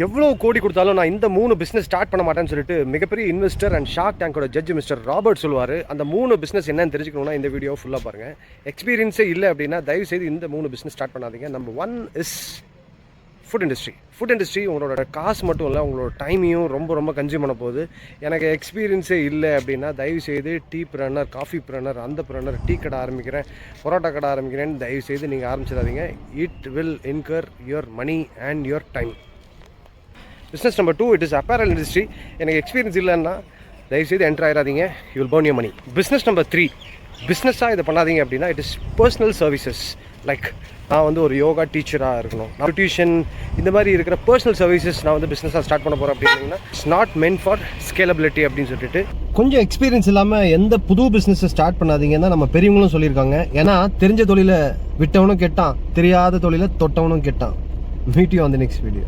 எவ்வளோ கோடி கொடுத்தாலும் நான் இந்த 3 பிஸ்னஸ் ஸ்டார்ட் பண்ண மாட்டேன்னு சொல்லிட்டு மிகப்பெரிய இன்வெஸ்டர் அண்ட் ஷார்க் டேங்கோட ஜட்ஜ் மிஸ்டர் ராபர்ட் சொல்லுவார். அந்த 3 பிஸ்னஸ் என்னன்னு தெரிஞ்சுக்கணும்னா இந்த வீடியோ ஃபுல்லாக பாருங்கள். எக்ஸ்பீரியன்ஸே இல்லை அப்படின்னா தயவுசெய்து இந்த 3 பிஸ்னஸ் ஸ்டார்ட் பண்ணாதீங்க. Number 1 is food industry. Food industry உங்களோட காசு மட்டும் இல்லை, உங்களோட டைமையும் ரொம்ப கன்சியூம் பண்ண போகுது. எனக்கு எக்ஸ்பீரியன்ஸே இல்லை அப்படின்னா தயவுசெய்து டீ ப்ரன்னர், காஃபி ப்ரன்னர், அந்த ப்ரன்னர், டீ கடை ஆரம்பிக்கிறேன், பரோட்டா கடை ஆரம்பிக்கிறேன்னு தயவுசெய்து நீங்கள் ஆரம்பிச்சிடாதீங்க. It will incur your money and your time. Business number 2 it is apparel industry. எனக்கு எக்ஸ்பீரியன்ஸ் இல்லைன்னா தயவுசெய்து என்ட்ரு ஆகிடாதீங்க. You will burn your money. Business number 3 பிஸ்னஸாக இதை பண்ணாதீங்க அப்படின்னா it is personal services. Like நான் வந்து ஒரு யோகா டீச்சராக இருக்கணும், நியூட்ரிஷன், இந்த மாதிரி இருக்கிற பர்சனல் சர்வீசஸ் நான் வந்து பிஸ்னஸாக ஸ்டார்ட் பண்ண போகிறேன் அப்படின்னா it's not meant for scalability அப்படின்னு சொல்லிட்டு கொஞ்சம் எக்ஸ்பீரியன்ஸ் இல்லாமல் எந்த புது பிஸ்னஸை ஸ்டார்ட் பண்ணாதீங்கன்னா நம்ம பெரியவங்களும் சொல்லியிருக்காங்க. ஏன்னா தெரிஞ்ச தொழிலை விட்டவனும் கெட்டான், தெரியாத தொழிலை தொட்டவனும் கெட்டான். Meet you on the next video.